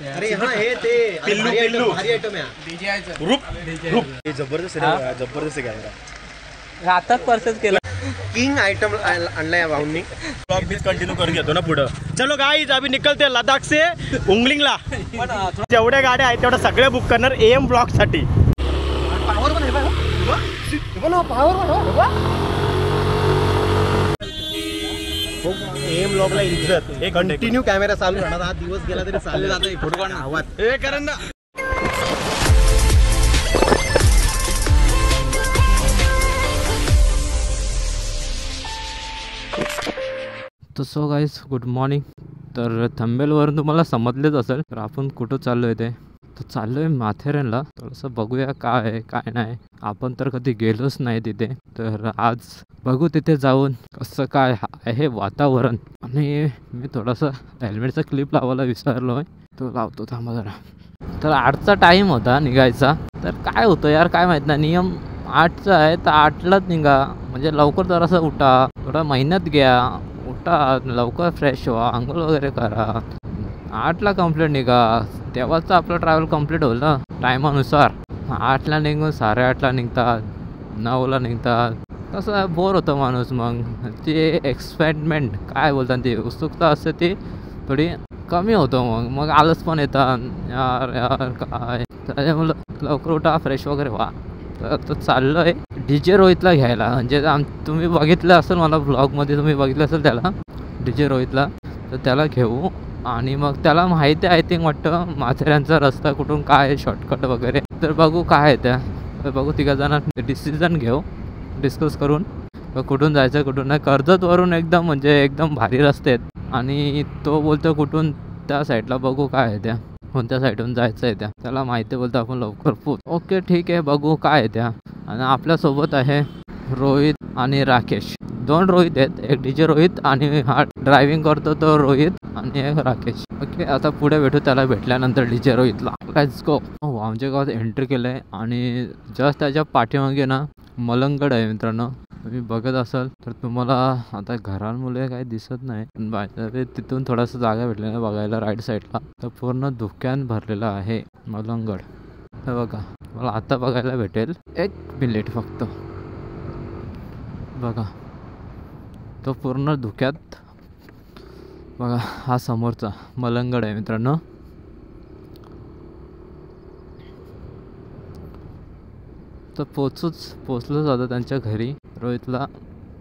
अरे हाँ हे ते पिल्लू पिल्लू भारी आयटम आहे डीजे रूप हे जबरदस्त आहे, जबरदस्त कॅमेरा आताच परचेस केला. किंग आइटम आणलाय भाऊंनी. ब्लॉग बीच कंटिन्यू करून घेतो ना पुढं. चलो गाईज अभी निकलते लद्दाख से उंगलिंगला. जेवढ्या गाड्या आहेत तेवढ्या सगळ्या बुक करणार AM ब्लॉग साठी. पावर पण आहे AM ब्लॉगला इज्जत हे कंटिन्यू कॅमेरा चालू राहणार. हा दिवस गेला तरी चालले जातं फोटो काढणं आवाज हे करण ना. तर सो गाईज गुड मॉर्निंग. तर थंबनेलवरून तुम्हाला समजलेच असेल तर आपण कुठं चाललो आहे ते. तर चाललो आहे माथेरानला. थोडंसं बघूया काय आहे काय नाही. आपण तर कधी गेलोच नाही तिथे. तर आज बघू तिथे जाऊन कसं काय आहे वातावरण. आणि मी थोडासा हेल्मेटचा क्लिप लावायला विसरलो आहे, तो लावतो थांबा जरा. तर 8चा टाईम होता निघायचा. तर काय होतं यार काय माहीत नाही, नियम 8चा आहे तर 8लाच निघा. म्हणजे लवकर जरासं उठा, थोडा मेहनत घ्या, उठा लवकर फ्रेश व्हा, आंघोळ वगैरे करा. 8ला कंप्लीट निघा, तेव्हाच आपलं ट्रॅव्हल कंप्लीट होईल ना टायमानुसार. 8ला निघून 8:30ला निघतात, 9ला निघतात. कसं बोर होतं माणूस. मग ती एक्साइटमेंट काय बोलतात ती उत्सुकता असते ती थोडी कमी होतं. मग आलस पण येतात यार यार काय. त्याच्यामुळं लवकर उठा, फ्रेश वगैरे व्हा. तर चाललो आहे DJ रोहितला घ्यायला. म्हणजे तुम्ही बघितलं असेल मला ब्लॉगमध्ये, तुम्ही बघितलं असेल त्याला DJ रोहितला. तर त्याला घेऊ आणि मग त्याला माहिती आहे आय थिंक वाटतं माथेरानचा रस्ता कुठून काय आहे शॉर्टकट वगैरे. तर बघू काय आहे त्या. तर बघू तिघा जण डिसिजन घेऊ डिस्कस करून कुठून जायचं कुठून नाही. कर्जतवरून एकदम म्हणजे एकदम भारी रस्ते आहेत आणि तो बोलतो कुठून त्या साईडला. बघू काय आहे त्या कोणत्या साईडून जायचं आहे त्या. त्याला माहिती बोलतो आपण लवकर पोच. ओके ठीक आहे बघू काय आहे त्या. आणि आपल्यासोबत आहे रोहित आणि राकेश. 2 रोहित आहेत, एक DJ रोहित आणि हा ड्रायव्हिंग करतो तो रोहित आणि एक राकेश. ओके आता पुढे भेटू त्याला भेटल्यानंतर DJ रोहितला. Let's go. हो आमच्या गावात एंट्री केलं आहे आणि जस्ट त्याच्या पाठीमागे ना मलंगड आहे मित्रांनो. तुम्ही बघत असाल तर तुम्हाला आता घरांमुळे काही दिसत नाही पण बाहेर तिथून थोडासा जागा भेटलेला बघायला राईट साईडला. तर पूर्ण धुक्यान भरलेला आहे मलंगड. हे बघा मला आता बघायला भेटेल. 1 मिनिट फक्त बघा तो पूर्ण धुक्यात. बघा हा समोरचा मलंगड आहे मित्रांनो. तर पोचलोच होतं त्यांच्या घरी रोहितला.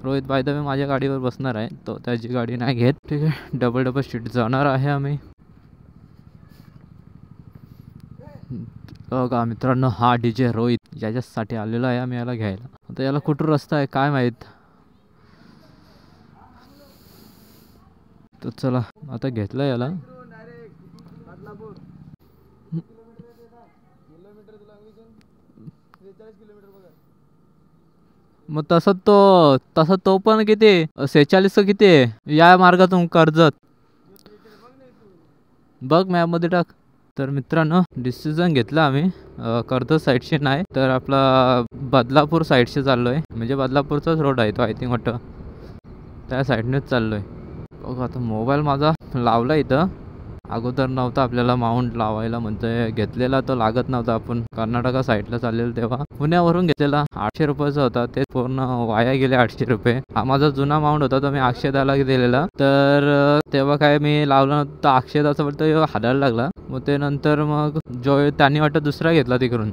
रोहित बाय द वे माझ्या गाडीवर बसणार आहे, तो त्याची गाडी नाही घेत. ठीक आहे डबल सीट जाणार आहे आम्ही. बघा मित्रांनो हा DJ रोहित ज्याच्यासाठी आलेला आहे आम्ही याला घ्यायला. आता याला कुठं रस्ता आहे काय माहीत. तर चला आता घेतलं याला. मग तसं तो पण किती 46 किती आहे या मार्गातून कर्जत. बघ मॅपमध्ये टाक. तर मित्रांनो डिसिजन घेतला आम्ही कर्जत साईडशी नाही तर आपला बदलापूर साईडशी चाललो आहे. म्हणजे बदलापूरचाच रोड आहे तो आय थिंक वाटतं त्या साईडनेच चाललो आहे. बघा आता मोबाईल माझा लावला इथं. अगोदर नव्हता आपल्याला माउंट लावायला म्हणजे घेतलेला तो लागत नव्हता. आपण कर्नाटका साईडला चाललेलं तेव्हा पुण्यावरून घेतलेला 800 रुपयाचा होता. ते पूर्ण वाया गेले 800 रुपये. हा माझा जुना माउंट होता तो मी अक्षदाला दिलेला. तर तेव्हा काय मी लावलं नव्हतं अक्षदाचं बोलतो हाडायला लागला. मग ते नंतर मग जो त्यांनी वाटतं दुसरा घेतला तिकडून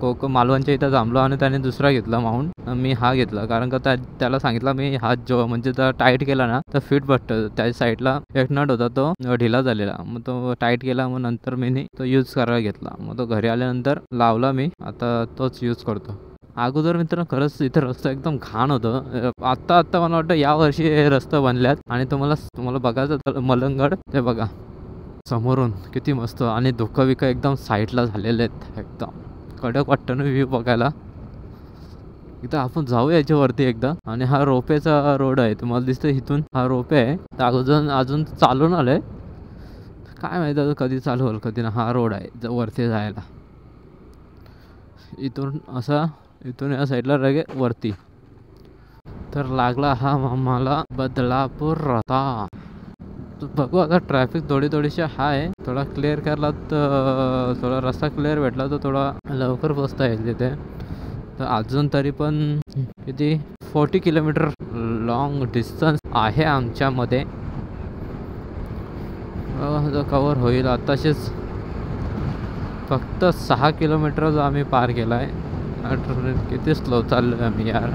कोक मालवणच्या इथं थांबलो आणि त्याने दुसरा घेतला माउंट. मी हा घेतला कारण का त्याला सांगितलं मी हा जो म्हणजे तर टाईट केला ना तर फिट बसतं. त्या साईडला एक नट होता तो ढिला झालेला. मग तो टाईट केला मग नंतर मी तो यूज करायला घेतला. मग तो घरी आल्यानंतर लावला मी. आता तोच यूज करतो. अगोदर मित्रांनो खरंच इथे रस्ता एकदम घाण होतं. आत्ता मला वाटतं यावर्षी हे रस्ते बनल्यात. आणि तुम्हाला बघायचं तर मलंगड ते बघा समोरून किती मस्त आणि धुकं विकं एकदम साईडला झालेले आहेत. एकदम कडक वाटतं ना व्ह्यू बघायला. इथं आपण जाऊ याच्यावरती एकदा. आणि हा रोपेचा रोड आहे तुम्हाला दिसतं इथून हा रोपे आहे. तर अजून चालून आलंय काय माहिती आता कधी चालू होईल कधी ना. हा रोड आहे वरती जायला. इथून या साईडला रगे वरती. तर लागला हा मला बदलापूर रस्ता. तो बघू आता ट्रॅफिक थोडीशी आहे. थोडा क्लिअर करला तर थोडा रस्ता क्लिअर भेटला तर थोडा लवकर पोचता येईल तिथे. तर अजून तरी पण किती 40 किलोमीटर लॉंग डिस्टन्स आहे आमच्यामध्ये. कवर होईल आताशीच. फक्त 6 किलोमीटरच आम्ही पार केला आहे. किती स्लो चाललो आहे आम्ही यार.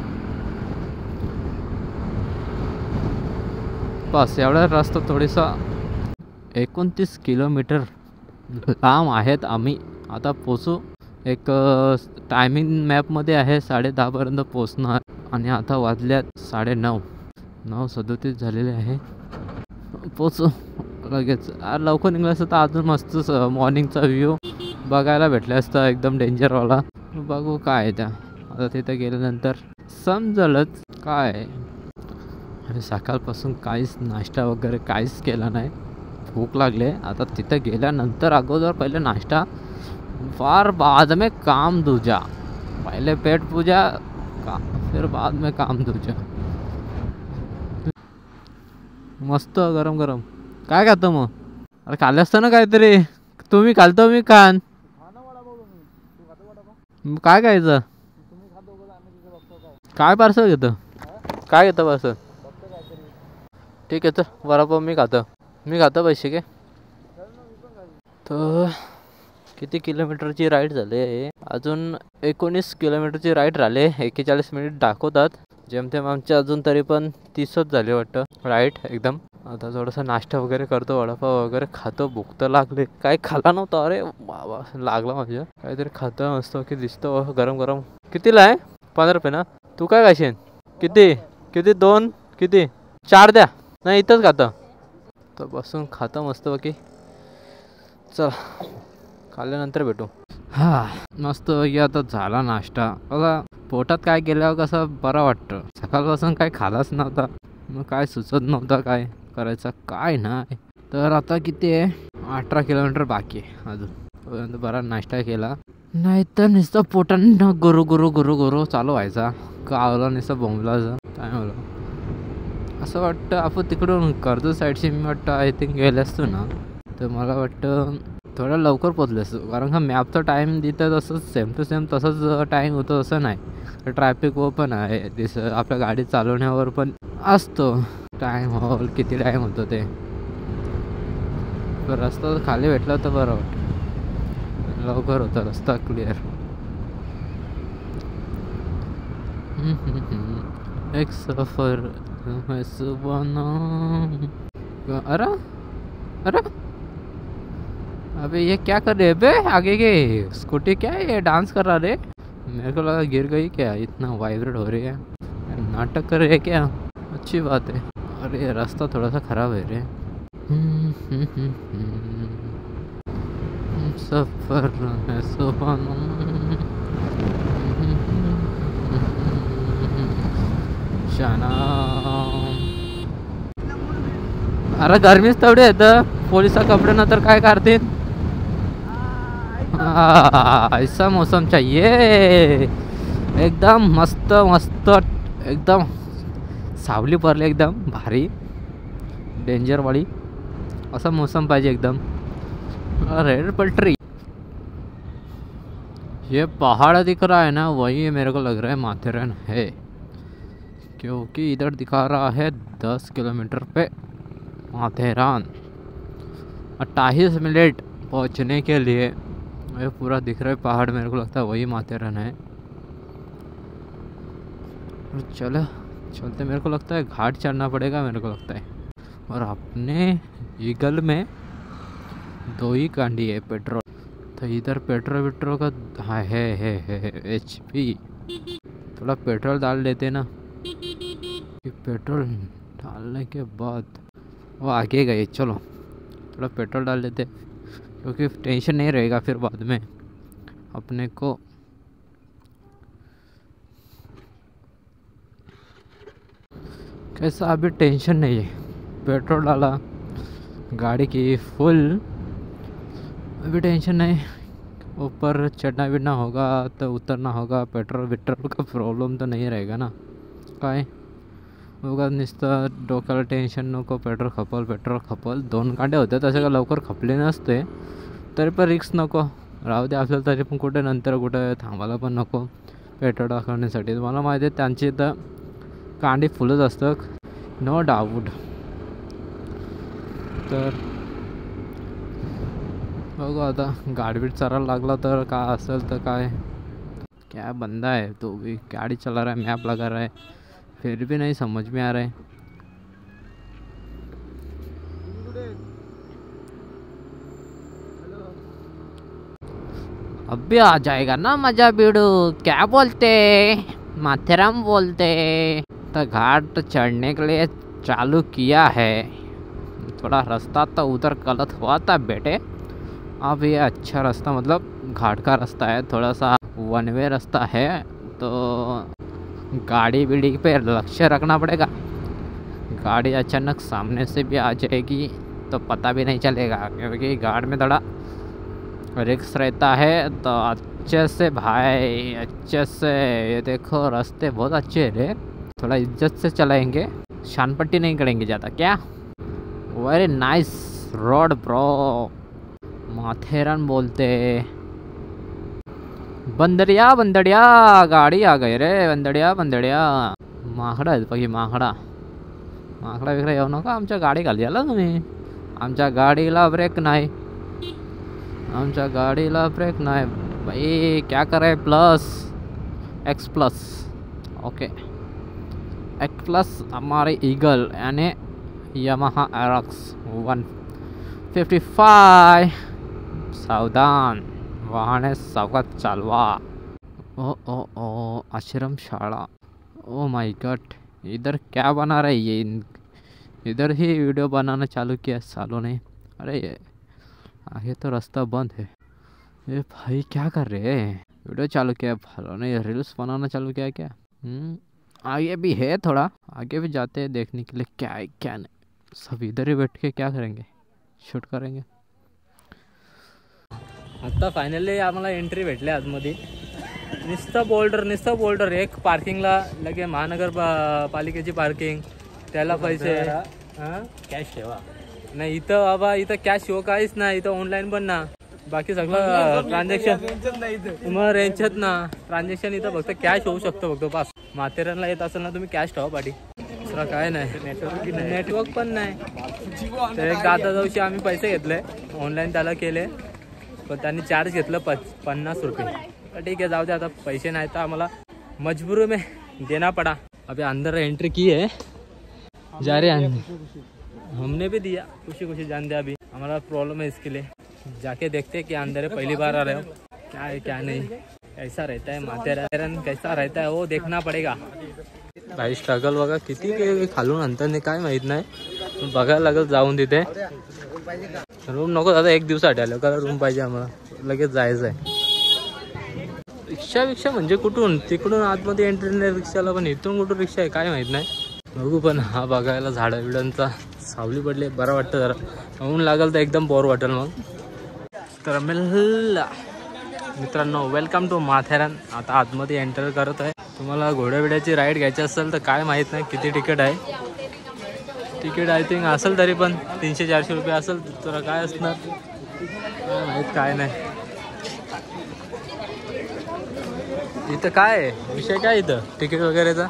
बस एवढा रस्ता थोडीसा 29 किलोमीटर लांब आहेत आम्ही. आता पोचू. एक टायमिंग मॅपमध्ये आहे 10:30पर्यंत पोचणार. आणि आता वाजल्यात 9:30. 9:37 झालेले आहे. पोचू लगेच. लवकर निघलं असतं तर अजून मस्त मॉर्निंगचा व्ह्यू बघायला भेटला असता एकदम डेंजरवाला. बघू काय आहे त्या. आता तिथं गेल्यानंतर समजलंच काय आहे. आणि सकाळपासून काहीच नाश्ता वगैरे काहीच केला नाही. भूक लागले. आता तिथं गेल्यानंतर अगोदर पहिले नाश्ता, फार बाद में काम दूजा. पहिले पेट पूजा फिर बाद में काम दूजा. मस्त गरम गरम. काय खातो मग? अरे खाल्लं असतं ना काहीतरी. तुम्ही खालतो मी खान. काय खायचं? काय पार्सल घेतं? काय घेतं पार्सल? ठीक आहे चल वडापाव मी खातो पैसे घे. तर किती किलोमीटरची राईड झाली आहे? अजून 19 किलोमीटरची राईड राहिले. 41 मिनिट दाखवतात. जेमतेम आमचे अजून तरी पण 30च झाले वाटतं राईड एकदम. आता थोडासा नाश्ता वगैरे करतो, वडापाव वगैरे खातो. भूक तर लागले. काय खाला नव्हतं. अरे बाबा लागला माझ्या. काहीतरी खातं मस्त की दिसतं गरम गरम. कितीला आहे? 15 रुपये ना. तू काय खाशील? किती 2 किती 4 द्या. नाही इथंच खातं. तर बसून खातं मस्त बाकी. चल खाल्ल्यानंतर भेटू. मस्त बाकी. आता झाला नाश्ता. आता पोटात काय गेल्यावर कसं बरं वाटतं. सकाळपासून काय खालाच नव्हता. मग काय सुचत नव्हता काय करायचं काय नाही. तर आता किती आहे? 18 किलोमीटर बाकी आहे अजून. बरा नाश्ता केला. नाही तर नुसतं पोटाने गुरु गुरु गुरु गुरु चालू व्हायचा. गावला नुसतं बोंबलाचं काय मला असं वाटतं. आपण तिकडून कर्जत साईडशी मी वाटतं आय थिंक गेले असतो ना तर मला वाटतं थोडा लवकर पोचले असतो. कारण का मॅपचा टाईम देतं तसंच सेम टू सेम तसंच टाईम होतं असं नाही. ट्रॅफिकवर पण आहे आपल्या गाडी चालवण्यावर पण असतो टाईम. हो किती टाईम होतो ते. रस्ता खाली भेटला तर बरं वाटतं. लवकर होता रस्ता क्लिअर. एक सफर अरे अरे अबे ये क्या कर रहे बे? आगे के स्कूटी क्या है ये? डांस कर रहा रे? मेरे को लगा गिर गई क्या. इतना वाइब्रेट हो रही है. नाटक कर रहे है क्या? अच्छी बात है. अरे रास्ता थोड़ा सा खराब है रे. सफर है सुहाना. शाना. अरे गरमीच तेवढी येतं. पोलिसा कपडे नंतर काय करतील. ऐसा मौसम चाहिए. एकदम मस्त मस्त एकदम सावली पडली एकदम भारी डेंजरवाली असा मौसम पाहिजे एकदम. रेड पटरी. ये पहाड़ दिख रहा है ना वही मेरे को लग रहा है माथेरन है. क्योंकि इधर दिखा रहा है 10 किलोमीटर पे माथेरान. 28 मिनट पहुंचने के लिए. ये पूरा दिख रहा है पहाड़. मेरे को लगता है वही माथेरान है. चलो चलते. मेरे को लगता है घाट चढ़ना पड़ेगा मेरे को लगता है. और अपने ईगल में 2 ही गाड़ी है पेट्रोल. तो इधर पेट्रोल का है HP. थोड़ा पेट्रोल डाल देते ना. पेट्रोल डालने के बाद वो आगे गए. चलो थोड़ा पेट्रोल डाल देते क्योंकि टेंशन नहीं रहेगा फिर बाद में अपने को. कैसा अभी टेंशन नहीं है. पेट्रोल डाला गाड़ी की फुल. अभी टेंशन नहीं. ऊपर चढ़ना बिढ़ना होगा तो उतरना होगा. पेट्रोल का प्रॉब्लम तो नहीं रहेगा ना. काय उगाच नुसतं डोक्याला टेन्शन नको, पेट्रोल खपल 2 कांडे होते तसे का लवकर खपले नसते, तरी पण रिक्स नको राहू दे आपल्याला, तरी पण कुठे नंतर कुठे थांबायला पण नको पेट्रोल टाकण्यासाठी. मला माहिती आहे त्यांची तर कांडी फुलच असतं, नो डाऊट. तर बघू आता गाडीबीड चरायला लागला तर काय असेल तर काय. क्या बंदा है तो भी, गाड़ी चला रहा है, मैप लगा रहा है, फिर भी नहीं समझ में आ रहा है. अब भी आ जाएगा ना मजा बीड़ू. क्या बोलते माथेराम बोलते. तो घाट चढ़ने के लिए चालू किया है. थोड़ा रास्ता तो उधर गलत हुआ था बेटे, अब ये अच्छा रास्ता मतलब घाट का रास्ता है, थोड़ा सा 1 वे रास्ता है, तो गाड़ी बीड़ी पे लक्ष्य रखना पड़ेगा. गाड़ी अचानक सामने से भी आ जाएगी तो पता भी नहीं चलेगा, क्योंकि घाट में थोड़ा रिक्स रहता है. तो अच्छे से भाई, अच्छे से. ये देखो रास्ते बहुत अच्छे हैं रे, थोड़ा इज्जत से चलाएंगे, शान पट्टी नहीं करेंगे ज़्यादा. क्या वेरी नाइस रोड ब्रो. माथेरन बोलते. बंदड़िया गाडी आ गई रे. बंदड़िया माकडा आहेत बघी, माकडा वगैरे येऊ नका आमच्या गाडी खाली आला तुम्ही. आमच्या गाडीला ब्रेक नाही, भाई. क्या करे X+ ओके, X+ हमारे ईगल यानी यामाहा RX 155. सावधान, वाहने सावकाश चालवा. ओ आश्रम शाळा. ओ माय गॉड, इधर क्या बना रहा है ये. इधर ही वीडियो बनाना चालू किया सालों ने. अरे आगे तो रास्ता बंद है. ये भाई क्या कर रहे हैं. वीडियो चालू किया भालों ने, रील्स बनाना चालू किया क्या. आगे भी है, थोड़ा आगे भी जाते हैं देखने के लिए क्या है क्या नहीं. सब इधर ही बैठ के क्या करेंगे, शूट करेंगे. आता फायनली आम्हाला एंट्री भेटली आतमध्ये. नुसतं बोल्डर एक पार्किंगला लगे महानगरपालिकेची पार्किंग, त्याला पैसे. कॅश ठेवा नाही इथं बाबा, इथं कॅश हो काहीच नाही, इथं ऑनलाईन पण ना, बाकी सगळं ट्रान्झॅक्शन मग रेंजत ना. ट्रान्झॅक्शन इथं फक्त कॅश होऊ शकतो फक्त पास. माथेरानला येत असेल ना तुम्ही कॅश ठेवा पाठी, दुसरा काय नाही. नेटवर्क पण नाही. तर एक दादा दिवशी आम्ही पैसे घेतले ऑनलाईन, त्याला केले पण त्यांनी चार्ज घेतलं 50 रुपये. ठीक है जाओ दे, आता पैसे नहीं तो आम्हाला मजबूरी में देना पड़ा. अभी अंदर एंट्री की है, जा रहे हैं. हमने भी दिया, खुशी जान दिया. अभी हमारा प्रॉब्लम है, इसके लिए जाके देखते हैं कि अंदर है. पहली बार आ रहे हो, क्या है क्या नहीं, कैसा रहता है माथेरान, कैसा रहता है वो देखना पड़ेगा. भाई स्ट्रगल बघा किती खालून अंतरने काय माहीत नाही, पण बघायला लागेल जाऊन तिथे. रूम नको दादा, 1 दिवसासाठी आलो का रूम पाहिजे आम्हाला, लगेच जायचं आहे. रिक्षा म्हणजे कुठून, तिकडून आतमध्ये एंट्री नाही रिक्षाला, पण इथून कुठून रिक्षा आहे काय माहीत नाही. बघू. पण हा बघायला झाडं बिडांचा सावली पडली, बरं वाटतं जरा. ऊन लागल तर एकदम बोर वाटेल मग. तर मित्रांनो वेलकम टू माथेरान. आता आतमध्ये एंटर करत आहे. तुम्हाला घोड्याबिड्याची राईड घ्यायची असेल तर काय माहीत नाही किती तिकीट आहे. तिकीट आय थिंक असेल तरी पण 300-400 रुपये असेल. तुला काय असणार काय माहीत, काय नाही. इथं काय आहे विषय, काय इथं तिकीट वगैरेचा.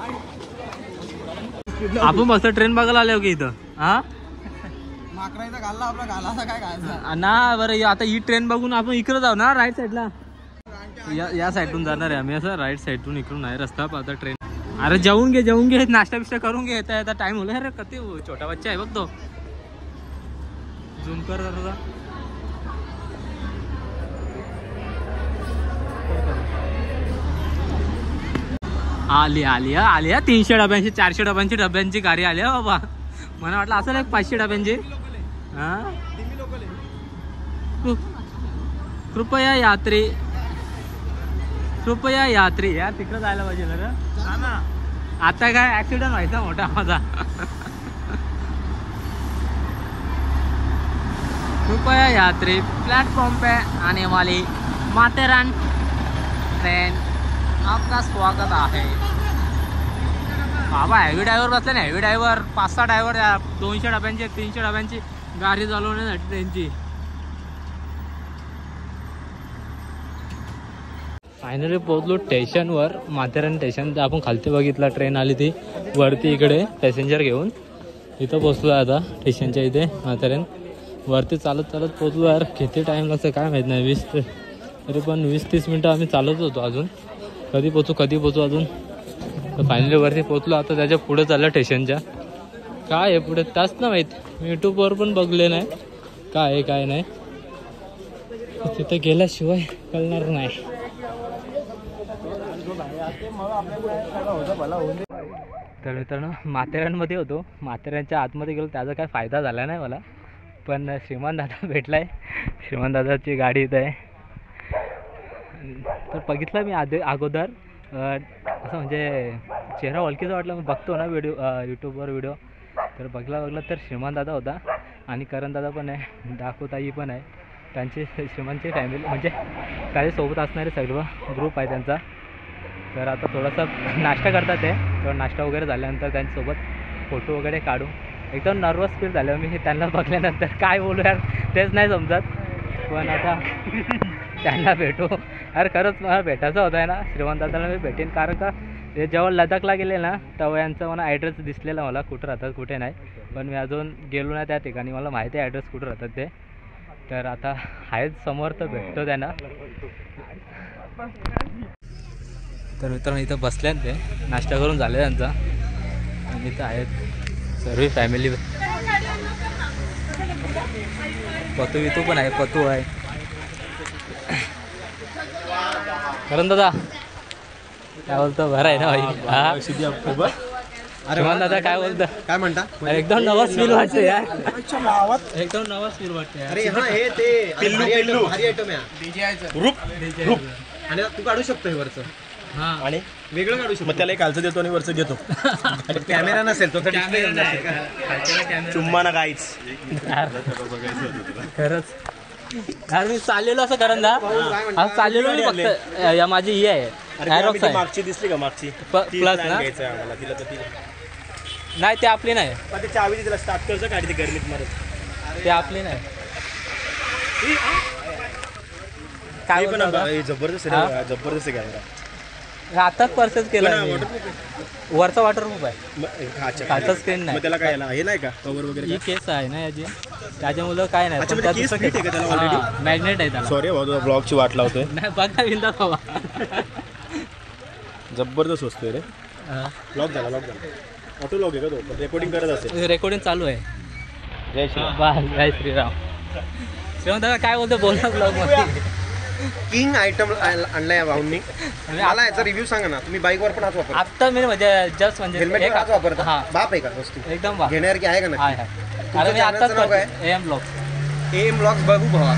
आपण फक्त ट्रेन बघायला आले हो की इथं. हा ना बरं, आता ही ट्रेन बघून आपण इकडे जाऊ ना, राईट साईडला. या साईडून जाणार आहे आम्ही, असं राईट साईडून इकडून आहे रस्ता. आता ट्रेन. अरे जाऊन घे, नाश्ता बिष्टा करून घे. येता टाइम होला. अरे किती छोटा बच्चा आहे बघ तो. झूम कर जरा. आली 300 डब्यांची 400 डब्यांची गाडी आली बाबा. मला वाटलं असेल एक 500 डब्यांची. हा कृपया यात्री यार, तिकडे जायला पाहिजे ना. आता काय ऍक्सिडेंट व्हायचा मोठा माझा. कृपया यात्री, प्लेटफॉर्म पे आने वाली माथेरान ट्रेन आपका स्वागत है. बाबा हेवी ड्रायव्हर बसला ना, हेवी ड्रायव्हर 5-6 ड्रायव्हर 200 डब्यांची 300 डब्यांची गाडी चालवण्यासाठी ट्रेनची. फायनली पोहोचलो स्टेशनवर, माथेरान स्टेशन. आपण खालती बघितला ट्रेन आली ती वरती इकडे पॅसेंजर घेऊन. इथं पोहोचलो आता स्टेशनच्या इथे माथेरान. वरती चालत चालत पोहोचलो. यार किती टाईम लागतं काय माहीत नाही, 20 तरी पण 20-30 मिनटं आम्ही चालत होतो. अजून कधी पोचू अजून. तर फायनली वरती पोहोचलो. आता त्याच्या पुढे चाललं स्टेशनच्या. काय आहे पुढे तास ना माहीत, मी यूट्यूबवर पण बघले नाही काय आहे काय नाही. तिथं गेल्याशिवाय कळणार नाही. तर मित्रांनो माथेरानमध्ये होतो. माथेरानच्या आतमध्ये गेलो, त्याचा काय फायदा झाला नाही मला. पण श्रीमान दादा भेटला आहे. श्रीमान दादाची गाडी इथं आहे. तर बघितलं मी अगोदर असं म्हणजे चेहरा ओळखीचा वाटला. मी बघतो ना व्हिडिओ यूट्यूबवर व्हिडिओ. तर बघला तर श्रीमान दादा होता आणि करण दादा पण आहे, दाखवताई पण आहे. त्यांची श्रीमानची फॅमिली म्हणजे त्याच्यासोबत असणारे सर्व ग्रुप आहे त्यांचा. तर आता थोडासा नाश्ता करतात ते. तर नाश्ता वगैरे झाल्यानंतर त्यांच्यासोबत फोटो वगैरे काढू. एकदम नर्वस फील झालं मी त्यांना बघल्यानंतर. काय बोलू यार तेच नाही समजत. पण आता त्यांना भेटू. अरे खरंच मला भेटायचं होतं आहे ना, श्रीमान दादाला मी भेटेन. कारण का ते जेव्हा लडाखला गेले ना तेव्हा यांचा मला ॲड्रेस दिसलेला मला, कुठं राहतात कुठे नाही. पण मी अजून गेलो नाही त्या ठिकाणी, मला माहिती आहे ॲड्रेस कुठं राहतात ते. तर आता आहेत समोर, तर भेटतो त्यांना. तर मित्रांनो इथं बसल्यात ते, नाश्ता करून झाले त्यांचा. आणि इथं आहेत सर्व फॅमिली. पतू पण आहे, पतू आहे. करण दादा काय बोलतो, बरं आहे ना भाई? ऑक्टोबर. श्रीमान दादा काय बोलतं, काय म्हणता? एकदम नवस फील वाटतं यार. एकदम नवस फील वाटतं. अरे हा हे ते पिल्लू भारी आयटम आहे. रूप आणि तू काढू शकतो हे वरचं. हां आणि वेगळं काढू शकतो. मग त्याला एक खालचं देतो आणि वरचं घेतो. कॅमेरा नसेल तो डिस्प्ले. चुम्मा ना काहीच. खरंच यार मी चाललेलो असं करण दा, असं चाललेलो मी फक्त. या माझी ही आहे ॲरोक्स आहे मागची दिसली का, मागची प्लस ना. तिला तर नाही ते आपली नाही, ते चावी तिला स्टार्ट करचं काढते गरमीत मध्ये. ते आपली नाही. काय पण जबरदस्त जबरदस्त कॅमेरा. आताच परचेस केला वरचा वॉटरप्रूफ आहे, खालचा स्क्रीन नाही. त्याला काय हे नाही का कव्हर वगैरे? ही केस आहे ना याची, त्याच्यामुळं काय नाही. मॅग्नेट आहे त्याला. सॉरी ब्लॉगची वाट लावतोय. नाही बघा विंदा बाबा, जबरदस्त वस्तू रे. लॉक झाला ऑटो लॉक आहे का तो? रेकॉर्डिंग करत असेल. रेकॉर्डिंग चालू आहे. जय श्रीराम. बस जय श्रीराम. श्रीराम दादा काय बोलतो, बोलला ब्लॉग मध्ये. किंग आयटम आणलाय भाऊंनी. मला याचा रिव्ह्यू सांगा ना. तुम्ही बाईकवर पण हाच वापरता? आता मी म्हणजे जस्ट म्हणजे हेल्मेट हाच वापरता? हा बाप आहे का वस्तू एकदम बाप घेण्यासारखी आहे का ना? अरे मी आताच एम ब्लॉग एम ब्लॉग्स बघू भावा.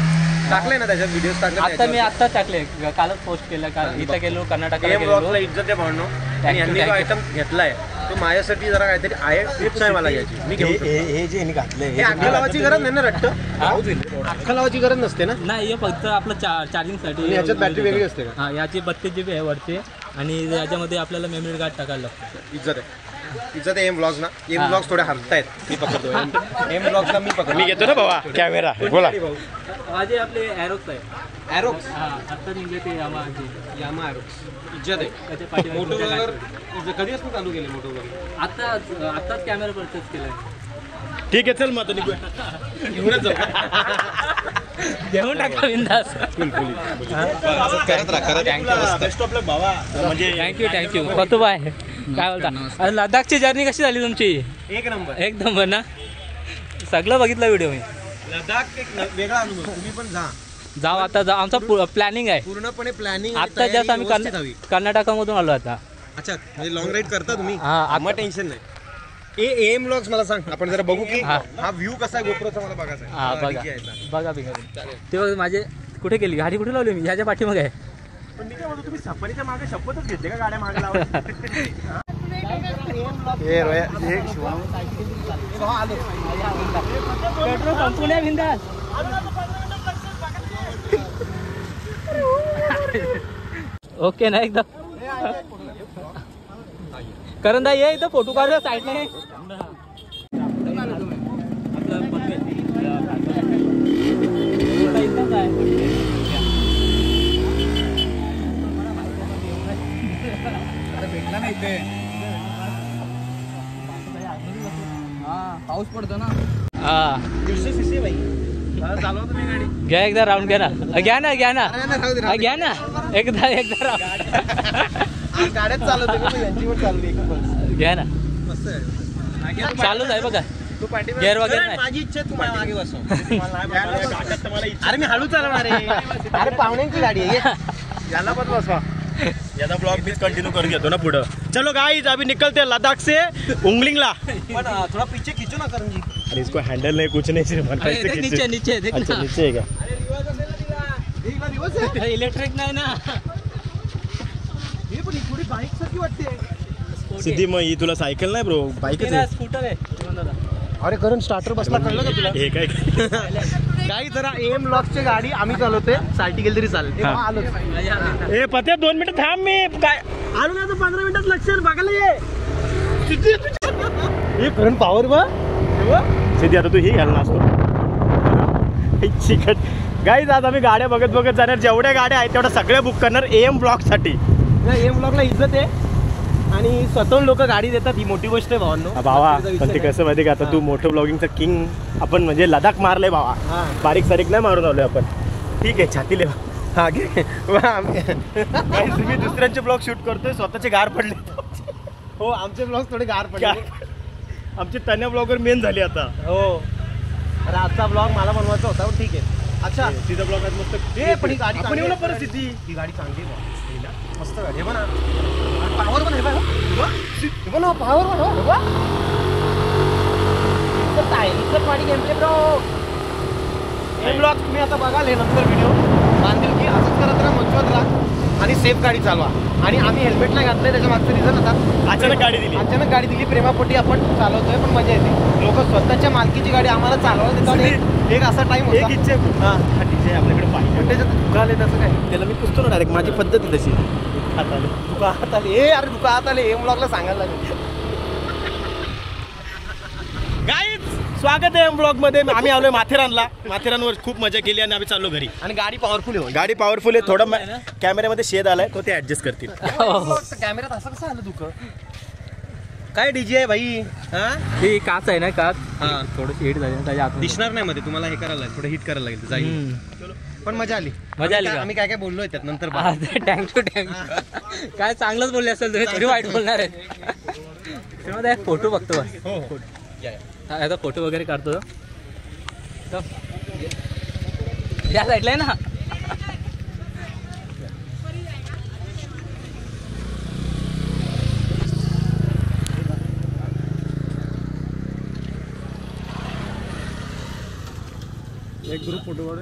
टाकले ना त्याच्यात व्हिडिओ टाकले. आता मी आत्ताच टाकले, कालच पोस्ट केलं. काल इथं गेलो कर्नाटकला एम गेलो. ब्लॉग्सला इज्जत आहे भावनो. आणि यांनी जो आयटम घेतलाय तो माझ्यासाठी जरा काहीतरी आहे. टिप्स आहे मला याची. मी घेऊ शकतो. हे जे घातलंय हे अख्खा लावायची गरज नाही ना रट्ट? अख्खा लावायची गरज नसते ना? नाही हे फक्त आपलं चार्जिंगसाठी. याच्यात बॅटरी वेगळी असते का? हां याची 32 GB आहे वरची. आणि याच्यामध्ये आपल्याला मेमरी कार्ड टाकायला लागतं. इज्जत आहे एम ब्लॉग्स ना. एम ब्लॉग्स थोडे हलतायत. मी पकडतो एम ब्लॉग्सला. मी घेतो ना बाबा कॅमेरा. बोला. माझे आपले ॲरोक्स आहे. ॲरोक्स. हां आत्ता निघले ते यामा ॲरोक्स. इज्जत आहे. त्याच्या पाठीमागे मोटो ब्लॉगर कधीपासून चालू केले मोटो ब्लॉगर? आत्ताच कॅमेरा परचेस केलाय. ठीक आहे चल मग आता निघूया. घेऊनच जाऊ. घेऊन टाका बिंदास. करत राहा. बेस्ट ऑफ लक भावा. म्हणजे थँक्यू पतू बाय. काय बोलता, लडाखची जर्नी कशी झाली तुमची? एक नंबर. एक नंबर ना. सगळं बघितलं व्हिडिओ मी. लडाख एक वेगळा अनुभव. तुम्ही पण जाऊ आता जाऊ. आमचा प्लॅनिंग आहे पूर्णपणे. प्लॅनिंग आता जस्ट आम्ही कर्नाटकामधून आलो आता. अच्छा म्हणजे लॉंग राईड करता तुम्ही? हा मग टेन्शन नाही. एम ब्लॉग्स मला सांग. आपण जरा बघू की हा व्ह्यू कसा आहे गोप्रोचा. मला बघायचा आहे. हा बघा ते बघ. माझे कुठे गेली गाडी, कुठे लावली मी? ह्याच्या पाठीमागे आहे. पण मी काय म्हणतो, तुम्ही सफारीच्या मागे शपथच घेतली का गाड्या मागे लावायला? पेट्रोल संपून बिंदास. ओके ना एकदम. करंदा ये इथं फोटो काढूया साईडने. भेटला नाही ते. पाऊस पडतो ना. घ्या एकदा राऊंड घ्या ना. घ्या ना एकदा गाड्यात चालवते यांची पण चालली. घ्या ना. चालूच आहे बघा. गेअर वगैरे नाही. माझी इच्छा तुम्हाला मागे बसव. अरे मी हळू चालवणार आहे. अरे पाहुण्यांची गाडी आहे. याला पण बसवा. याचा ब्लॉग मी कंटिन्यू करून घेतो ना पुढं. चलो गाइस अभी निकलते हैं लद्दाख से उंगलिंगला. पण थोड़ा पीछे खींचो ना करण जी. अरे इसको हैंडल नहीं कुछ नहीं सिर्फ मन से खींचे. नीचे अच्छा नीचे है क्या? इलेक्ट्रिक नाही ना. हे पण थोडी बाईक सारखी वाटते. सिद्धी मग ही तुला सायकल नाही ब्रो बाईकच आहे. स्कूटर आहे. अरे करण स्टार्टर बसला कळलं का तुला? हे काय काही जरा एम ब्लॉकची गाडी आम्ही चालवतोय. साठी गेली तरी चालेल. आलो. ए पत्या 2 मिनिट थांब मी काय आलो ना तर 15 मिनिटात लक्ष बघायला ये. हे करण पॉवर बा. सिद्धी आता तू ही घाल ना असतो चिकट. गाईज आज आम्ही गाड्या बघत जाणार. जेवढ्या गाड्या आहेत तेवढ्या सगळ्या बुक करणार एम ब्लॉक साठी. एम ब्लॉकला इज्जत आहे आणि स्वतःहून लोक गाडी देतात. ही मोठी गोष्ट आहे भावांनो. भावा पण ते कसं माहिती का आता तू मोठं ब्लॉगिंगचं किंग. आपण म्हणजे लडाख मारलंय भावा. बारीक सारीक नाही मारून आलोय आपण. ठीक आहे छाती लेवा. हा घे. मी दुसऱ्यांचे ब्लॉग शूट करतोय स्वतःचे गार पडले. हो आमचे ब्लॉग थोडे गार पडले. आमचे तन्या ब्लॉगर मेन झाले आता. हो अरे आजचा ब्लॉग मला बनवायचा होता पण ठीक आहे. अच्छा तिचा ब्लॉग आज मस्त. पण ही गाडी आपण येऊ ना परिस्थिती. ही गाडी चांगली आहे मस्त गाडी आहे. पावर पण आहे बघा. पावर पण हो गाडी गेमचे ब्रो. हे ब्लॉग तुम्ही आता बघाल हे नंतर व्हिडिओ बांधेल की असंच करत राहा मजबूत राहा आणि सेफ गाडी चालवा. आणि आम्ही हेल्मेट नाही घातलंय त्याच्या मागचं रिझन होता अचानक गाडी दिली प्रेमापोटी आपण चालवतोय पण मजा येते. लोक स्वतःच्या मालकीची गाडी आम्हाला चालवायला देतात. एक असा टाइम एक इच्छा डीजे आपल्याकडे पाहिजे. त्याच्यात दुकान आहे तसं काय त्याला मी पुसतो ना डायरेक्ट. माझी पद्धत आहे तशी. दुकानात आले. अरे दुकानात आले. एम ब्लॉगला सांगायला लागेल. गाईज स्वागत आहे एम ब्लॉग मध्ये. आम्ही आलोय माथेरानला. माथेरानवर खूप मजा केली आणि आम्ही चाललो घरी. आणि गाडी पॉवरफुल आहे. गाडी पॉवरफुल आहे. थोडं कॅमेऱ्यामध्ये शेड आलाय तो ते ऍडजस्ट करतील. कॅमेऱ्यात असं कसं आलं दुःख. काय डीजे आहे भाई. ही काच आहे ना काच. हा थोडं हिट झाली त्याच्या आत दिसणार नाही मध्ये. तुम्हाला हे करायला लागेल थोडं हिट करायला लागेल जाईल. पण मजा आली. आम्ही काय काय बोललोय त्यात नंतर. टँक टू टँक काय चांगलंच बोलले असेल तुम्ही. थोडी वाईट बोलणार आहे. तेव्हा एक फोटो बघतो. हो याचा फोटो वगैरे काढतो. या साईडला आहे ना. एक ग्रुप फोटो काढ.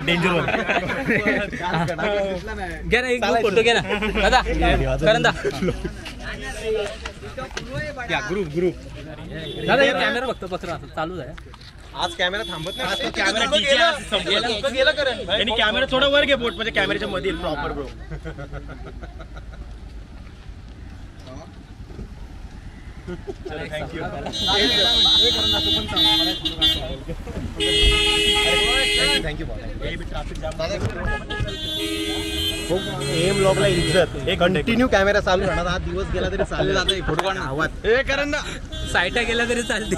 डेंजर घ्या ना एक फोटो घ्या ना दादा. करंदा ग्रुप दादा हे कॅमेरा बघतो पत्र चालूच आहे. आज कॅमेरा थांबत नाही. कॅमेरा कॅमेरा थोडा वर घे बोट म्हणजे कॅमेऱ्याच्या मध्ये प्रॉपर ब्रो. थँक्यू. एम ब्लॉगला इज्जत. कंटिन्यू कॅमेरा चालू राहणार. हा दिवस गेला तरी चालले जाते. फोटो काढ आवाज हे करण ना. साईटला गेला तरी चालते.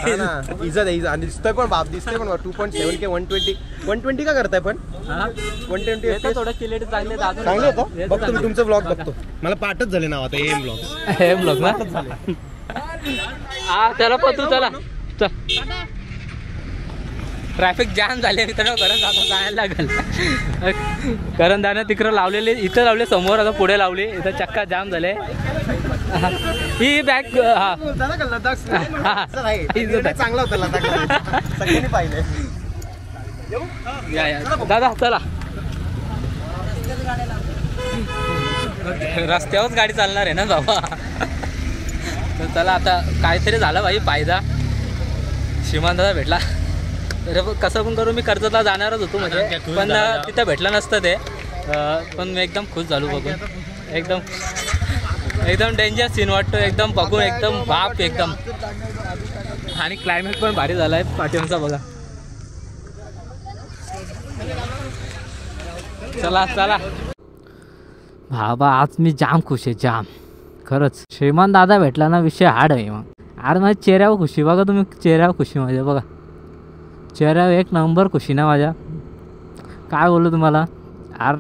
इज्जत आहे इज्जत. आणि दिसतोय पण बाप दिसतोय पण 2.7K 120 का करताय पण 120 थोडं क्लिअर चांगले चांगले होतं. बघतो मी तुमचं ब्लॉग बघतो. मला पाठच झाले नाव आता एम ब्लॉग. हे ब्लॉग ना. हा चला पतू चला. ट्रॅफिक जाम झाले मित्रांनो. करंद आता जायला लागेल. करंदानं तिकडं लावलेले इथं लावले समोर. आता पुढे लावले. इथं चक्का जाम झाले. ही बॅग हा चांगला होता लडाख. सगळ्यांनी पाहिले. दादा चला. रस्त्यावरच गाडी चालणार आहे ना बाबा. तर चला आता काहीतरी झालं भाई फायदा. श्रीमान दादा भेटला. तर कसं पण करू मी कर्जतला जाणारच होतो म्हणजे, पण तिथं भेटलं नसतं ते. पण मी एकदम खुश झालो बघून. एकदम डेंजर सीन वाटतो एकदम बघून, एकदम बाप एकदम. आणि क्लायमेट पण भारी झाला आहे पाठीमागचा बघा. चला चला बाबा, आज मी जाम खुश आहे जाम खरंच. श्रीमान दादा भेटला ना विषय हार्ड आहे मग. आज माझ्या चेहऱ्यावर खुशी बघा तुम्ही, चेहऱ्यावर खुशी माझ्या बघा, चेहऱ्यावर एक नंबर खुशी ना माझ्या. काय बोलू तुम्हाला यार,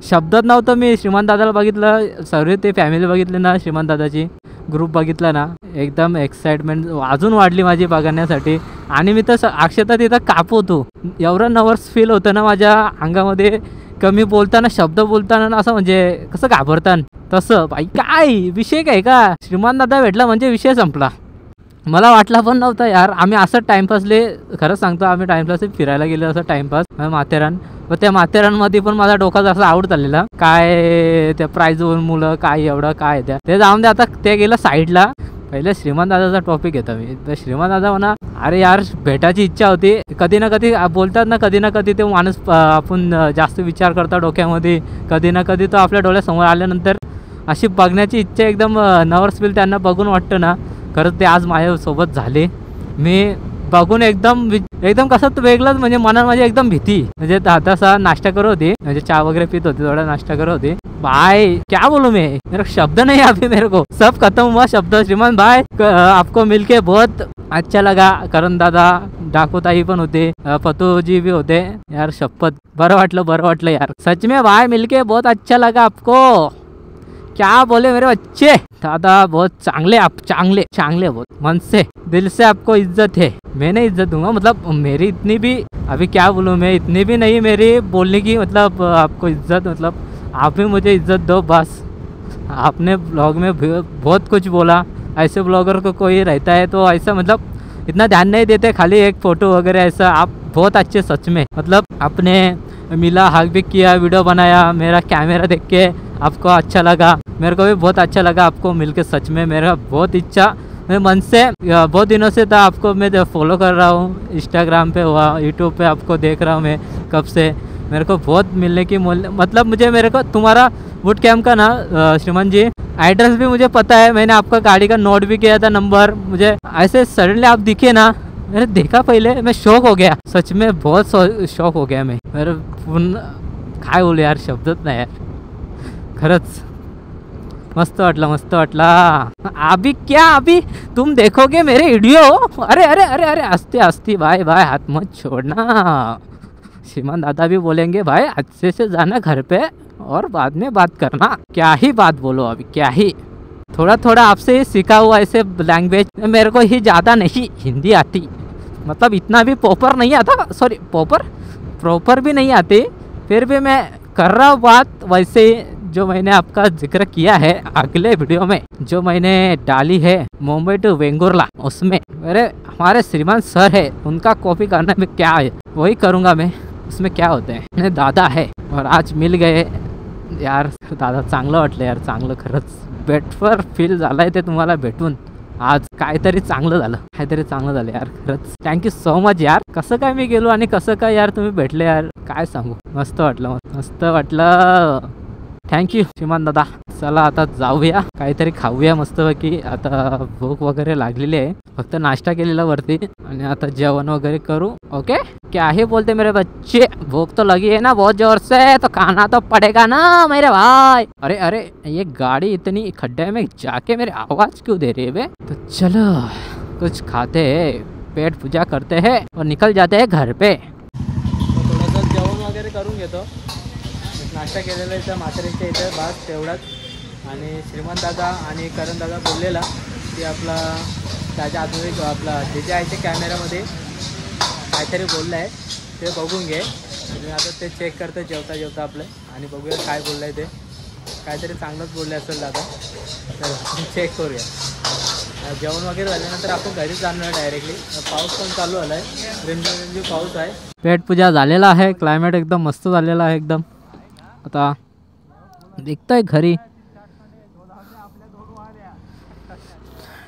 शब्दात नव्हतं. मी श्रीमान दादाला बघितलं, सर्व ते फॅमिली बघितली ना, श्रीमान दादाची ग्रुप बघितला ना, एकदम एक्साइटमेंट अजून वाढली माझी बघण्यासाठी. आणि मी तर अक्षरशः तिथं कापवतो, एवढं नर्वस फील होतं ना माझ्या अंगामध्ये. कमी बोलताना, शब्द बोलताना ना, असं म्हणजे कसं घाबरताना तसं. बाई काय विषय काय का, श्रीमान दादा भेटला म्हणजे विषय संपला. मला वाटला पण नव्हता यार. आम्ही असं टाइमपासले, खरंच सांगतो, आम्ही टाइमपास फिरायला गेलो असं टाइमपास माथेरान. व त्या माथेरानमध्ये पण माझा डोका जसा आवड चाललेला, काय त्या प्राईजवर मुलं काय एवढं काय त्या ते जाऊन दे. आता ते गेलं साईडला. पहिले श्रीमान दादाचा टॉपिक घेतो मी. तर श्रीमान दादा म्हणा, अरे यार भेटायची इच्छा होती. कधी ना कधी बोलतात ना, कधी ना कधी ते माणूस आपण जास्त विचार करता डोक्यामध्ये. कधी ना कधी तो आपल्या डोळ्यासमोर आल्यानंतर अशी बघण्याची इच्छा, एकदम नर्वस फील त्यांना बघून वाटतं ना. खरंच ते आज माझ्यासोबत झाले. मी बघून एकदम कसं वेगळंच, म्हणजे मनात माझी एकदम भीती. म्हणजे तसा नाश्ता करत होती, म्हणजे चहा वगैरे पित होती, थोडा नाश्ता करत होती. भाई क्या बोलूं मैं, मेरे शब्द नहीं अभी, मेरे को सब खत्म हुआ शब्द. श्रीमान भाई आपको मिलके बहुत अच्छा लगा. करण दादा, डाकू ताई पण होते, पतू जी भी होते यार. शपथ बरं वाटलं यार. सच में भाई मिलके बहुत अच्छा लगा आपको. क्या बोले मेरे बच्चे, दादा बहुत चांगले, आप चांगले बहुत, मन से दिल से आपको इज्जत है. मैंने इज्जत दूंगा, मतलब मेरी इतनी भी, अभी क्या बोलूँ मैं, इतनी भी नहीं मेरी बोलने की, मतलब आपको इज्जत, मतलब आप भी मुझे इज्जत दो बस. आपने ब्लॉग में बहुत कुछ बोला. ऐसे ब्लॉगर को कोई रहता है तो ऐसा, मतलब इतना ध्यान नहीं देते, खाली एक फ़ोटो वगैरह ऐसा. आप बहुत अच्छे सच में, मतलब आपने मिला, हक भी किया, वीडियो बनाया, मेरा कैमरा देख के आपको अच्छा लगा. मेरे को भी बहुत अच्छा लगा आपको मिलके. सच में मेरा बहुत इच्छा, मैं मन से बहुत दिनों से था, आपको मैं फॉलो कर रहा हूँ इंस्टाग्राम पे हुआ, यूट्यूब पे आपको देख रहा हूँ मैं कब से. मेरे को बहुत मिलने की मतलब मेरे को तुम्हारा बूट कैम्प का ना श्रीमान जी एड्रेस भी मुझे पता है. मैंने आपका गाड़ी का नोट भी किया था नंबर. मुझे ऐसे सडनली आप दिखे ना, मैंने देखा पहले, मैं शॉक हो गया. सच में बहुत शॉक हो गया मैं. मेरे काय बोलू यार, शब्दच नाही यार. खरंच मस्त वाटला. अभी तुम देखोगे मेरे वीडियो. अरे आस्ते भाई हाथ मत छोड़ना. श्रीमान दादा भी बोलेंगे भाई अच्छे से जाना घर पे और बाद में बात करना. क्या ही बात बोलो अभी, क्या ही थोड़ा आपसे ही सीखा हुआ ऐसे लैंग्वेज. मेरे को ही ज़्यादा नहीं हिंदी आती, मतलब इतना भी प्रॉपर नहीं आता. सॉरी, प्रॉपर भी नहीं आती. फिर भी मैं कर रहा हूँ बात वैसे ही, जो मैंने आपका जिक्र किया है अगले वीडियो में, जो मैंने डाली है मुंबई टू वेंगुर्ला, उसमें मेरे हमारे श्रीमान सर है, उनका कॉपी करना में क्या है वही करूँगा मैं. उसमें क्या होते हैं, मेरे दादा है और आज मिल गए यार. दादा चांगलं वाटलं यार, चांगलं खरंच. बेटफर फील झालाय ते तुम्हाला भेटून. आज काहीतरी चांगलं झालं यार. खरंच थँक्यू सो मच यार. कसं काय मी गेलो आणि कसं काय यार तुम्ही भेटले यार, काय सांगू. मस्त वाटलं. थँक्यू श्रीमान दादा. चला आता जाऊया, काहीतरी खाऊया मस्तपैकी. आता भूक वगैरे लागलेली आहे, फक्त नाश्ता केलेला वरती, आणि आता जेवण वगैरे करू. ओके, क्या ही बोलते मेरे बच्चे, भूख तो लगी है ना बहुत जोर से, तो खाना तो पड़ेगा ना मेरे भाई. अरे ये गाड़ी इतनी खड्डे में जाके मेरी आवाज क्यों दे रही है बे. तो चलो कुछ खाते हैं, पेट पूजा करते हैं और निकल जाते हैं घर पे. थोडंसं जेवण वगैरे करून घेतो. नाश्ता केलेला इथं म्हातारीच्या इथं बस तेवढाच. आणि श्रीमान दादा आणि करण दादा बोललेला की आपला त्याच्या आधुनिक आपला जे आहे ते कॅमेऱ्यामध्ये काहीतरी बोललं आहे ते बघून घे. आणि आता ते चेक करतं जेवता आपलं, आणि बघूया काय बोललं आहे ते. काहीतरी चांगलंच बोललं असेल दादा, तर आपण चेक करूया. जेवण वगैरे झाल्यानंतर आपण घरीच जाणार डायरेक्टली. पाऊस पण चालू झाला आहे, रिमझिम पाऊस आहे. पेट पूजा झालेला आहे. क्लायमेट एकदम मस्त झालेला आहे एकदम. आता निघतोय घरी,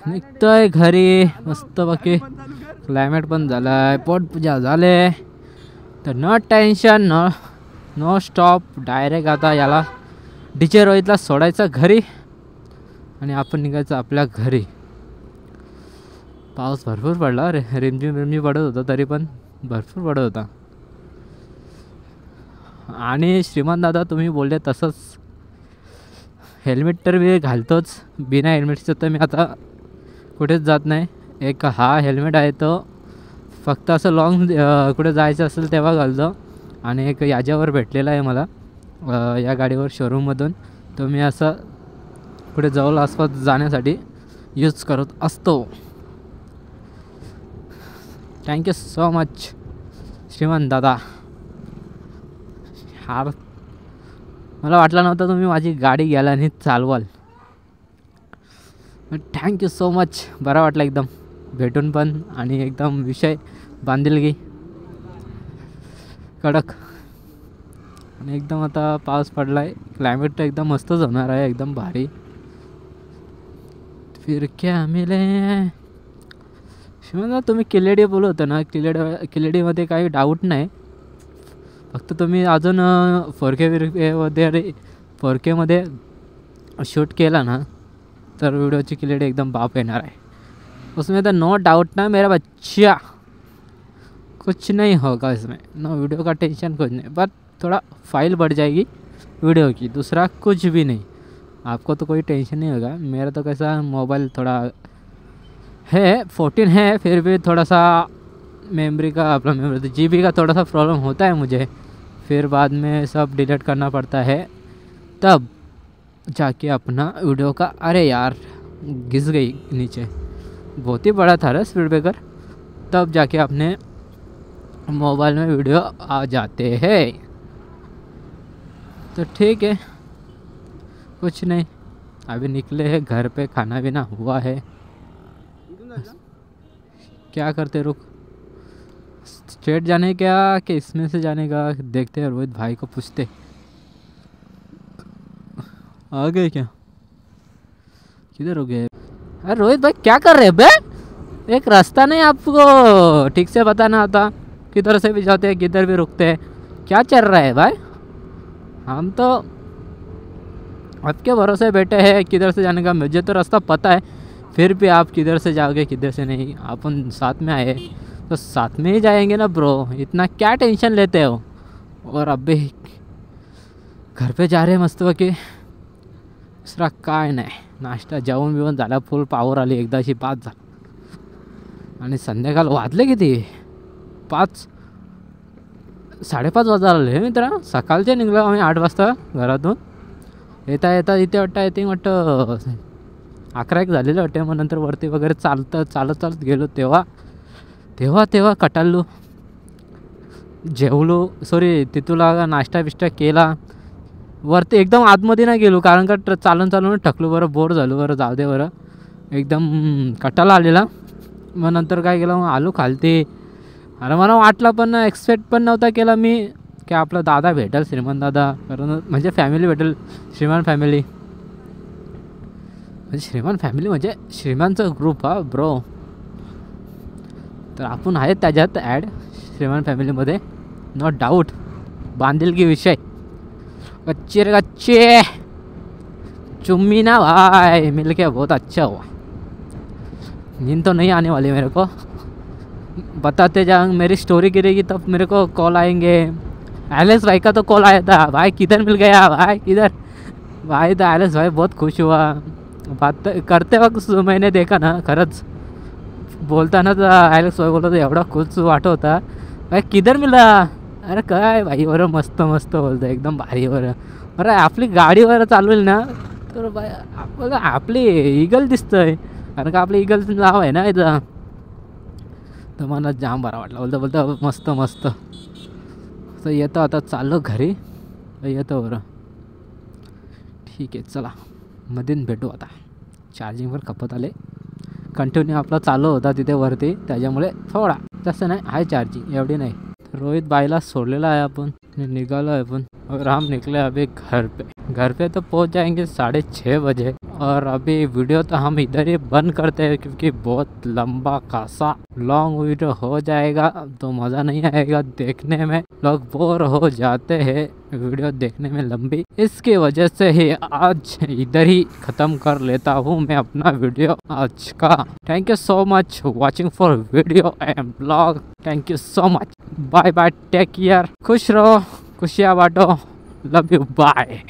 निघतोय घरी मस्त बाकी. क्लायमेट पण झाला आहे, पोटपूजा झाले, तर no tension, no stop. Direct आता याला DJ रोहितला सोडायचं घरी आणि आपण निघायचं आपल्या घरी. पाऊस भरपूर पडला रे, रिमझिम पडत होता, तरी पण भरपूर पडत होता. आणि श्रीमान दादा तुम्ही बोलले तसंच, हेल्मेट तर मी घालतोच. बिना हेल्मेटचं तर मी आता कुठेच जात नाही. एक हा हेल्मेट आहे तो फक्त असं लॉंग कुठे जायचं असेल तेव्हा घालतो. आणि एक याच्यावर भेटलेला आहे मला या गाडीवर शोरूममधून, तो मी असं कुठे जवळ आसपास जाण्यासाठी यूज करत असतो. थँक्यू सो मच श्रीमान दादा. हार मला वाटलं नव्हतं तुम्ही माझी गाडी घ्याल आणि चालवाल. Thank you so much. बरं वाटलं एकदम भेटून पण, आणि एकदम विषय बांधिलकी कडक. आणि एकदम आता पाऊस पडला आहे, क्लायमेट तर एकदम मस्तच होणार आहे, एकदम भारी. फिर क्या मिले. शिवाय तुम्ही किल्लेडी बोलत होतं ना, किल्लेडीमध्ये काही डाऊट नाही. फक्त तुम्ही अजून 4K शूट केला ना तर व्हिडिओची क्लिअरिटी एकदम बाप येणार आहे. उसमें तो नो डाउट ना मेरा बच्चा, कुछ नहीं होगा इसमें, नो वीडियो का टेंशन कुछ नहीं. बट थोड़ा फाइल बढ़ जाएगी वीडियो की, दूसरा कुछ भी नहीं. आपको तो कोई टेंशन नहीं होगा. मेरा तो कैसा मोबाइल थोड़ा है 14 है, फिर भी थोड़ा सा मेमोरी का GB का थोड़ा सा प्रॉब्लम होता है मुझे. फिर बाद में सब डिलीट करना पड़ता है, तब जाके अपना वीडियो का. अरे यार घिस गई नीचे, बहुत ही बड़ा था स्पीड ब्रेकर. तब जाके अपने मोबाइल में वीडियो आ जाते हैं. तो ठीक है, कुछ नहीं, अभी निकले हैं घर पे, खाना पीना हुआ है. क्या करते, रुक स्ट्रेट जाने क्या कि इसमें से जाने का देखते हैं. रोहित भाई को पूछते, आ गए क्या, किधर हो गए. अरे रोहित भाई क्या कर रहे बे, एक रास्ता नहीं आपको ठीक से बताना आता, किधर से भी जाते हैं किधर भी रुकते हैं, क्या चल रहा है भाई. हम तो आपके भरोसे बैठे हैं, किधर से जाने का मुझे तो रास्ता पता है, फिर भी आप किधर से जाओगे किधर से नहीं. अपन साथ में आए तो साथ में ही जाएंगे ना ब्रो, इतना क्या टेंशन लेते हो. और अब भी घर पे जा रहे मस्त की, दुसरा काय नाही. नाश्ता जेवण बिवण झाला, फुल पावर आली एकदाची, 5 झालं. आणि संध्याकाळ वाजले किती, 5 साडेपाच वाजता आले मित्रा. सकाळचे निघलो आम्ही 8 वाजता घरातून. येता येता इथे वाटतं 11 झालेलं वाटते. मग नंतर वरती वगैरे चालत गेलो, तेव्हा कटाळलो, जेवलो, तिथूला नाश्ता बिष्टा केला. वरती एकदम आतमध्ये नाही गेलो, कारण का चालून थकलो बरं, बोर झालो बरं, जाऊ दे बरं, एकदम कटाळा आलेला. मग नंतर काय केलं, मग आलो खालती. अरे मला वाटलं पण एक्सपेक्ट पण नव्हता केला मी की आपला दादा भेटेल, श्रीमान दादा, कारण म्हणजे फॅमिली भेटेल, श्रीमान फॅमिली. श्रीमान फॅमिली म्हणजे श्रीमानचा ग्रुप हा ब्रो. तर आपण आहेत त्याच्यात ॲड श्रीमान फॅमिलीमध्ये, नो डाऊट. बांधिलकी विषय, कच्चे रे कच्चे, चुम्मी ना भाई, मिल के बहुत अच्छा हुआ. नींद तो नहीं आने वाली मेरे को, बताते जाऊँ, मेरी स्टोरी गिरेगी तब मेरे को कॉल आएंगे. एलेक्स भाई का तो कॉल आया था, भाई किधर मिल गया भाई किधर. भाई तो एलेक्स भाई बहुत खुश हुआ. बात करते वक्त मैंने देखा ना, खरंच बोलताना तर एलेक्स भाई बोलतो एवढा खुश वाटत होता, भाई किधर मिला. अरे काय भाई बरं, मस्त बोलतो एकदम भारी बरं. बरं आपली गाडीवर चालवेल ना तर बाय बघा आपली ईगल दिसतंय, कारण का आपली ईगलचं नाव आहे ना इथं. तर मला जाम बरा वाटला, बोलता मस्त. तर येतो आता, चाललो घरी, येतो बरं. ठीक आहे चला, मधून भेटू आता. चार्जिंगवर खपत आले, कंटिन्यू आपला चालू होता तिथे वरती, त्याच्यामुळे थोडा तसं नाही आहे चार्जिंग, एवढी नाही. रोहित बाईला सोडलेला आहे आपण, निकाला है अपन और हम निकले अभी घर पे। घर पे तो पहुंच जाएंगे 6:30 बजे। और अभी वीडियो तो हम इधर ही बंद करते हैं क्योंकि बहुत लंबा खासा लॉन्ग वीडियो हो जाएगा तो मज़ा नहीं आएगा देखने में, लोग बोर हो जाते हैं वीडियो देखने में लंबी। इसकी वजह से ही आज इधर ही ख़त्म कर लेता हूँ मैं अपना वीडियो आज का। Thank you so much watching for video and blog. Thank you so much, bye bye, take care, खुश रहो, खुशियाँ बांटो, लव यू, बाय।